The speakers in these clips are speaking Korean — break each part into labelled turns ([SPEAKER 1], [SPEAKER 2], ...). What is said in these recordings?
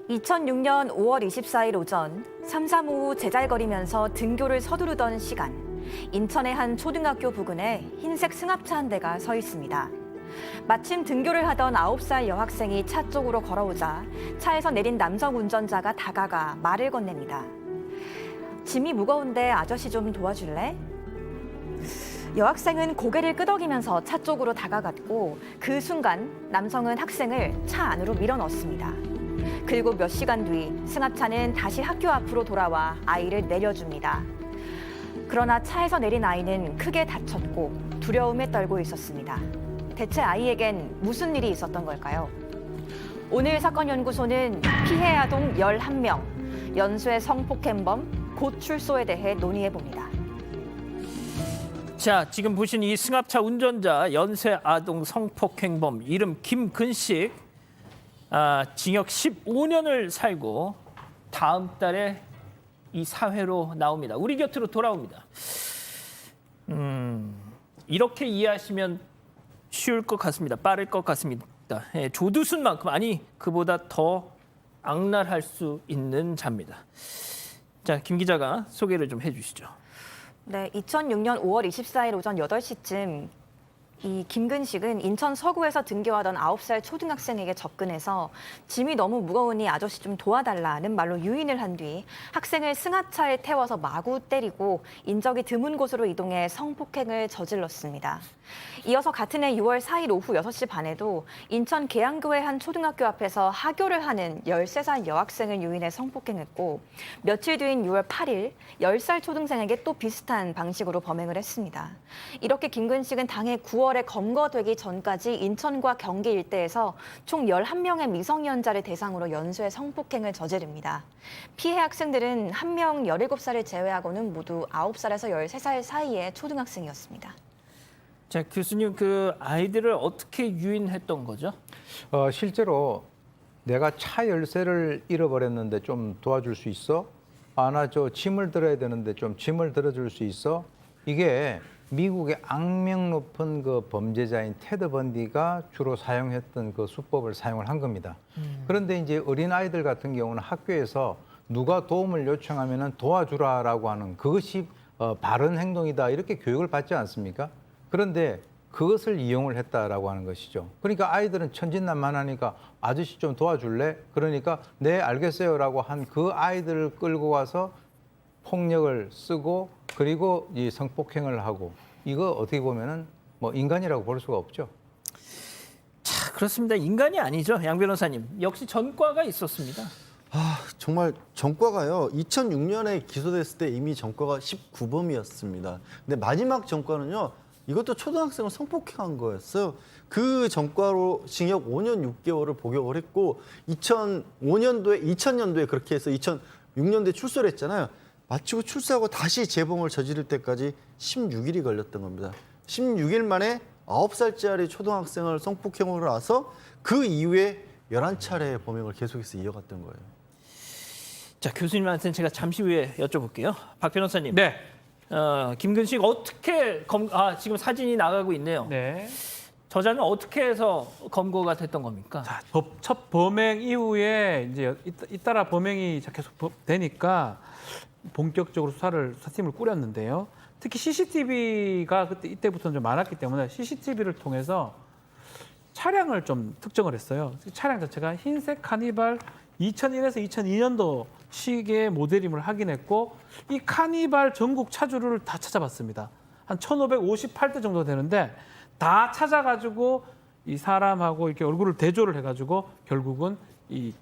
[SPEAKER 1] 2006년 5월 24일 오전 삼삼오후 제잘거리면서 등교를 서두르던 시간, 인천의 한 초등학교 부근에 흰색 승합차 한 대가 서 있습니다. 마침 등교를 하던 9살 여학생이 차 쪽으로 걸어오자 차에서 내린 남성 운전자가 다가가 말을 건넵니다. 짐이 무거운데 아저씨 좀 도와줄래? 여학생은 고개를 끄덕이면서 차 쪽으로 다가갔고 그 순간 남성은 학생을 차 안으로 밀어넣습니다. 그리고 몇 시간 뒤 승합차는 다시 학교 앞으로 돌아와 아이를 내려줍니다. 그러나 차에서 내린 아이는 크게 다쳤고 두려움에 떨고 있었습니다. 대체 아이에겐 무슨 일이 있었던 걸까요? 오늘 사건 연구소는 피해 아동 11명, 연쇄 성폭행범 곧 출소에 대해 논의해 봅니다.
[SPEAKER 2] 자, 지금 보신 이 승합차 운전자 연쇄 아동 성폭행범 이름 김근식, 징역 15년을 살고 다음 달에 이 사회로 나옵니다. 우리 곁으로 돌아옵니다. 이렇게 이해하시면 쉬울 것 같습니다. 빠를 것 같습니다. 예, 조두순만큼 아니 그보다 더 악랄할 수 있는 자입니다. 자, 김 기자가 소개를 좀 해주시죠.
[SPEAKER 1] 네, 2006년 5월 24일 오전 8시쯤 이 김근식은 인천 서구에서 등교하던 9살 초등학생에게 접근해서 짐이 너무 무거우니 아저씨 좀 도와달라는 말로 유인을 한 뒤 학생을 승합차에 태워서 마구 때리고 인적이 드문 곳으로 이동해 성폭행을 저질렀습니다. 이어서 같은 해 6월 4일 오후 6시 반에도 인천 계양교회 한 초등학교 앞에서 하교를 하는 13살 여학생을 유인해 성폭행했고 며칠 뒤인 6월 8일 10살 초등생에게 또 비슷한 방식으로 범행을 했습니다. 이렇게 김근식은 당해 9월에 검거되기 전까지 인천과 경기 일대에서 총 11명의 미성년자를 대상으로 연쇄 성폭행을 저지릅니다. 피해 학생들은 한 명 17살을 제외하고는 모두 9살에서 13살 사이의 초등학생이었습니다.
[SPEAKER 2] 자, 교수님, 그 아이들을 어떻게 유인했던 거죠?
[SPEAKER 3] 실제로 내가 차 열쇠를 잃어버렸는데 좀 도와줄 수 있어? 나 저 짐을 들어야 되는데 좀 짐을 들어줄 수 있어? 이게 미국의 악명 높은 그 범죄자인 테드 번디가 주로 사용했던 그 수법을 사용을 한 겁니다. 그런데 이제 어린 아이들 같은 경우는 학교에서 누가 도움을 요청하면은 도와주라라고 하는 그것이 바른 행동이다 이렇게 교육을 받지 않습니까? 그런데 그것을 이용을 했다라고 하는 것이죠. 그러니까 아이들은 천진난만하니까 아저씨 좀 도와줄래? 그러니까 네 알겠어요라고 한 그 아이들을 끌고 와서 폭력을 쓰고 그리고 이 성폭행을 하고 이거 어떻게 보면은 뭐 인간이라고 볼 수가 없죠.
[SPEAKER 2] 자, 그렇습니다. 인간이 아니죠, 양 변호사님. 역시 전과가 있었습니다.
[SPEAKER 4] 정말 전과가요. 2006년에 기소됐을 때 이미 전과가 19범이었습니다. 근데 마지막 전과는요. 이것도 초등학생을 성폭행한 거였어요. 그 전과로 징역 5년 6개월을 복역을 했고 2000년도에 그렇게 해서 2006년도에 출소를 했잖아요. 마치고 출소하고 다시 재범을 저지를 때까지 16일이 걸렸던 겁니다. 16일 만에 9살짜리 초등학생을 성폭행으로 나서 그 이후에 11차례의 범행을 계속해서 이어갔던 거예요.
[SPEAKER 2] 자, 교수님한테는 제가 잠시 후에 여쭤볼게요. 박 변호사님.
[SPEAKER 5] 네.
[SPEAKER 2] 김근식 어떻게 지금 사진이 나가고 있네요.
[SPEAKER 5] 네.
[SPEAKER 2] 저자는 어떻게 해서 검거가 됐던 겁니까?
[SPEAKER 5] 자, 첫 범행 이후에 이제 잇따라 범행이 계속 되니까 본격적으로 수사팀을 꾸렸는데요. 특히 CCTV가 이때부터는 좀 많았기 때문에 CCTV를 통해서 차량을 좀 특정을 했어요. 차량 자체가 흰색 카니발 2001에서 2002년도 시기의 모델임을 확인했고 이 카니발 전국 차주를 다 찾아봤습니다. 한 1,558대 정도 되는데 다 찾아가지고 이 사람하고 이렇게 얼굴을 대조를 해가지고 결국은 이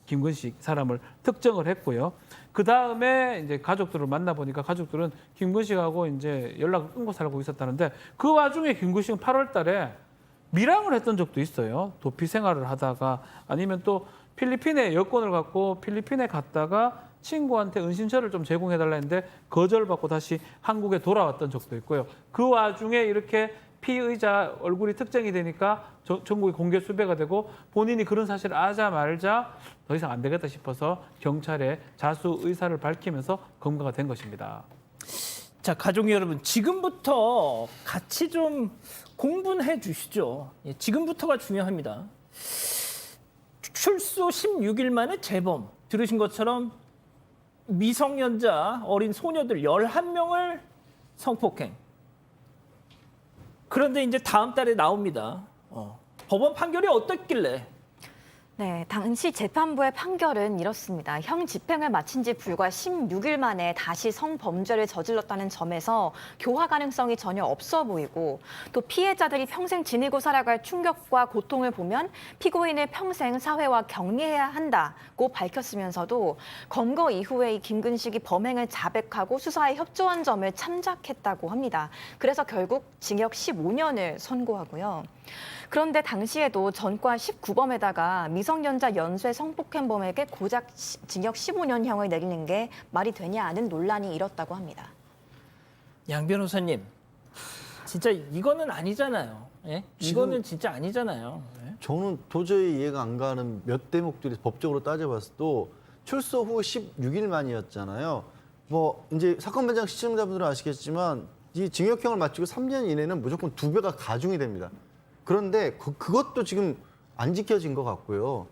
[SPEAKER 5] 김근식 사람을 특정을 했고요. 그 다음에 이제 가족들을 만나보니까 가족들은 김근식하고 이제 연락을 끊고 살고 있었다는데 그 와중에 김근식은 8월달에 밀항을 했던 적도 있어요. 도피 생활을 하다가 아니면 또 필리핀에 여권을 갖고 필리핀에 갔다가 친구한테 은신처를 좀 제공해달라 했는데 거절받고 다시 한국에 돌아왔던 적도 있고요. 그 와중에 이렇게 피의자 얼굴이 특정이 되니까 전국에 공개 수배가 되고 본인이 그런 사실을 아자 말자 더 이상 안 되겠다 싶어서 경찰에 자수 의사를 밝히면서 검거가 된 것입니다.
[SPEAKER 2] 자, 가족 여러분, 지금부터 같이 좀 공부해 주시죠. 예, 지금부터가 중요합니다. 출소 16일 만에 재범. 들으신 것처럼 미성년자 어린 소녀들 11명을 성폭행. 그런데 이제 다음 달에 나옵니다. 법원 판결이 어땠길래?
[SPEAKER 1] 네, 당시 재판부의 판결은 이렇습니다. 형 집행을 마친 지 불과 16일 만에 다시 성범죄를 저질렀다는 점에서 교화 가능성이 전혀 없어 보이고 또 피해자들이 평생 지니고 살아갈 충격과 고통을 보면 피고인을 평생 사회와 격리해야 한다고 밝혔으면서도 검거 이후에 이 김근식이 범행을 자백하고 수사에 협조한 점을 참작했다고 합니다. 그래서 결국 징역 15년을 선고하고요. 그런데 당시에도 전과 19범에다가 미성년자 연쇄 성폭행범에게 고작 징역 15년형을 내리는 게 말이 되냐 하는 논란이 일었다고 합니다.
[SPEAKER 2] 양 변호사님, 진짜 이거는 아니잖아요. 예? 이거는 진짜 아니잖아요. 예?
[SPEAKER 4] 저는 도저히 이해가 안 가는 몇 대목들이 법적으로 따져봤어도 출소 후 16일 만이었잖아요. 뭐 이제 사건 현장 시청자분들은 아시겠지만 이 징역형을 마치고 3년 이내는 무조건 2배가 가중이 됩니다. 그런데 그것도 지금 안 지켜진 것 같고요.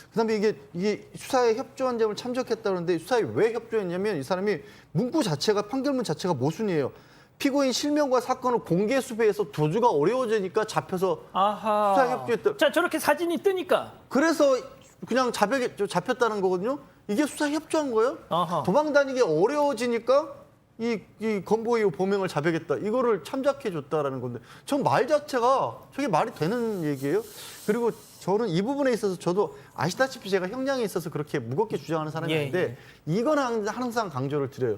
[SPEAKER 4] 그다음에 이게 수사에 협조한 점을 참작했다 그러는데 수사에 왜 협조했냐면 이 사람이 문구 자체가 판결문 자체가 모순이에요. 피고인 실명과 사건을 공개 수배해서 도주가 어려워지니까 잡혀서
[SPEAKER 2] 아하.
[SPEAKER 4] 수사에 협조했다.
[SPEAKER 2] 자, 저렇게 사진이 뜨니까.
[SPEAKER 4] 그래서 그냥 잡혔다는 거거든요. 이게 수사에 협조한 거예요.
[SPEAKER 2] 아하.
[SPEAKER 4] 도망 다니기 어려워지니까 이 건보이후 범행을 자백했다. 이거를 참작해 줬다라는 건데 전 말 자체가 저게 말이 되는 얘기예요. 그리고 저는 이 부분에 있어서 저도 아시다시피 제가 형량에 있어서 그렇게 무겁게 주장하는 사람이
[SPEAKER 2] 예,
[SPEAKER 4] 아닌데 이건 항상 강조를 드려요.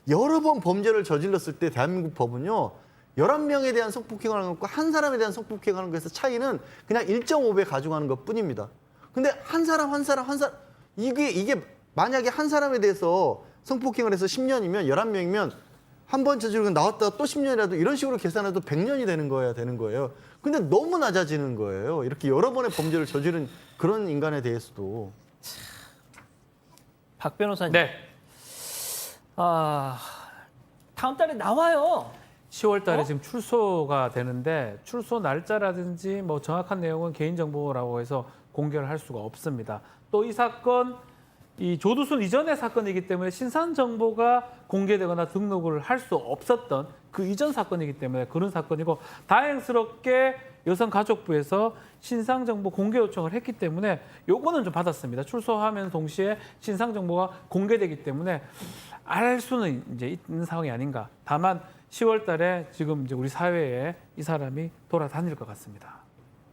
[SPEAKER 4] 여러 번 범죄를 저질렀을 때 대한민국 법은요. 11명에 대한 성폭행을 하는 것과 한 사람에 대한 성폭행을 하는 것에서 차이는 그냥 1.5배 가져가는 것뿐입니다. 근데 한 사람 이게 만약에 한 사람에 대해서 성폭행을 해서 10년이면 11명이면 한 번 저지르고 나왔다가 또 10년이라도 이런 식으로 계산해도 100년이 되는 거예요. 근데 너무 낮아지는 거예요. 이렇게 여러 번의 범죄를 저지른 그런 인간에 대해서도.
[SPEAKER 2] 박 변호사님.
[SPEAKER 5] 네.
[SPEAKER 2] 다음 달에 나와요.
[SPEAKER 5] 10월 달에 지금 출소가 되는데 출소 날짜라든지 뭐 정확한 내용은 개인정보라고 해서 공개를 할 수가 없습니다. 또 이 사건 이 조두순 이전의 사건이기 때문에 신상 정보가 공개되거나 등록을 할 수 없었던 그 이전 사건이기 때문에 그런 사건이고 다행스럽게 여성가족부에서 신상 정보 공개 요청을 했기 때문에 요거는 좀 받았습니다. 출소하면 동시에 신상 정보가 공개되기 때문에 알 수는 이제 있는 상황이 아닌가. 다만 10월 달에 지금 이제 우리 사회에 이 사람이 돌아다닐 것 같습니다.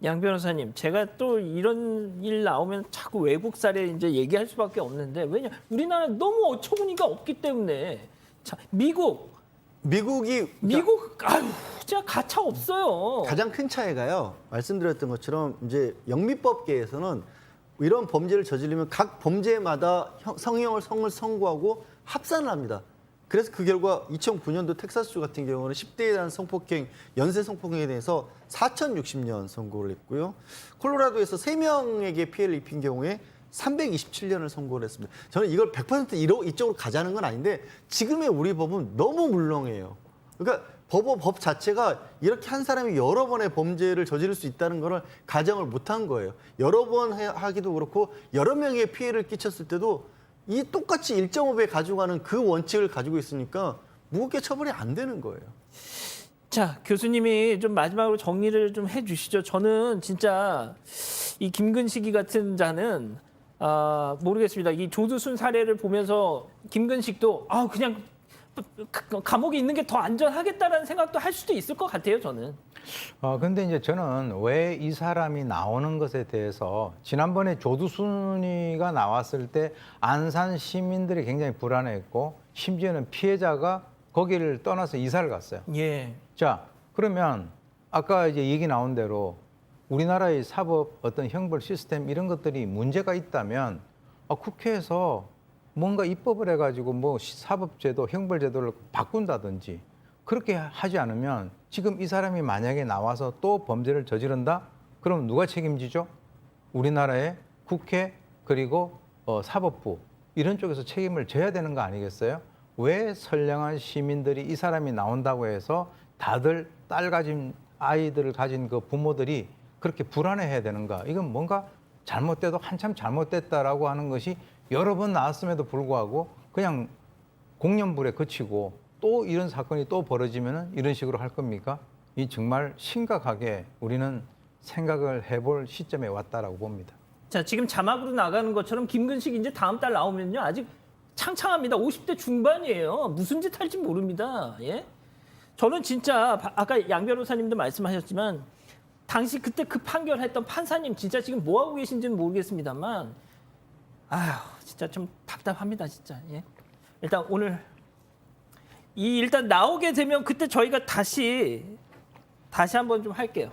[SPEAKER 2] 양 변호사님, 제가 또 이런 일 나오면 자꾸 외국 사례 이제 얘기할 수밖에 없는데 왜냐 우리나라 너무 어처구니가 없기 때문에 자, 미국이 아유 진짜 가차 없어요.
[SPEAKER 4] 가장 큰 차이가요. 말씀드렸던 것처럼 이제 영미법계에서는 이런 범죄를 저지르면 각 범죄마다 성을 선고하고 합산을 합니다. 그래서 그 결과 2009년도 텍사스주 같은 경우는 10대에 대한 성폭행, 연쇄 성폭행에 대해서 4,060년 선고를 했고요. 콜로라도에서 3명에게 피해를 입힌 경우에 327년을 선고를 했습니다. 저는 이걸 100% 이쪽으로 가자는 건 아닌데 지금의 우리 법은 너무 물렁해요. 그러니까 법 자체가 이렇게 한 사람이 여러 번의 범죄를 저지를 수 있다는 거를 가정을 못한 거예요. 여러 번 하기도 그렇고 여러 명의 피해를 끼쳤을 때도 이 똑같이 1.5배 가져가는 그 원칙을 가지고 있으니까 무겁게 처벌이 안 되는 거예요.
[SPEAKER 2] 자, 교수님이 좀 마지막으로 정리를 좀 해주시죠. 저는 진짜 이 김근식이 같은 자는 모르겠습니다. 이 조두순 사례를 보면서 김근식도 그냥 감옥에 있는 게 더 안전하겠다라는 생각도 할 수도 있을 것 같아요. 저는.
[SPEAKER 3] 근데 이제 저는 왜 이 사람이 나오는 것에 대해서 지난번에 조두순이가 나왔을 때 안산 시민들이 굉장히 불안해했고 심지어는 피해자가 거기를 떠나서 이사를 갔어요.
[SPEAKER 2] 예.
[SPEAKER 3] 자, 그러면 아까 이제 얘기 나온 대로 우리나라의 사법 어떤 형벌 시스템 이런 것들이 문제가 있다면 국회에서 뭔가 입법을 해가지고 뭐 사법제도, 형벌제도를 바꾼다든지 그렇게 하지 않으면 지금 이 사람이 만약에 나와서 또 범죄를 저지른다? 그럼 누가 책임지죠? 우리나라의 국회 그리고 사법부 이런 쪽에서 책임을 져야 되는 거 아니겠어요? 왜 선량한 시민들이 이 사람이 나온다고 해서 다들 딸 가진 아이들을 가진 그 부모들이 그렇게 불안해해야 되는가? 이건 뭔가 잘못돼도 한참 잘못됐다라고 하는 것이 여러 번 나왔음에도 불구하고 그냥 공연불에 그치고 또 이런 사건이 또 벌어지면은 이런 식으로 할 겁니까? 이 정말 심각하게 우리는 생각을 해볼 시점에 왔다라고 봅니다.
[SPEAKER 2] 자, 지금 자막으로 나가는 것처럼 김근식 이제 다음 달 나오면요. 아직 창창합니다. 50대 중반이에요. 무슨 짓 할지 모릅니다. 예? 저는 진짜 아까 양 변호사님도 말씀하셨지만 당시 그때 그 판결했던 판사님 진짜 지금 뭐 하고 계신지는 모르겠습니다만 아휴, 진짜 좀 답답합니다, 진짜. 예? 일단 오늘 일단 나오게 되면 그때 저희가 다시 한번 좀 할게요.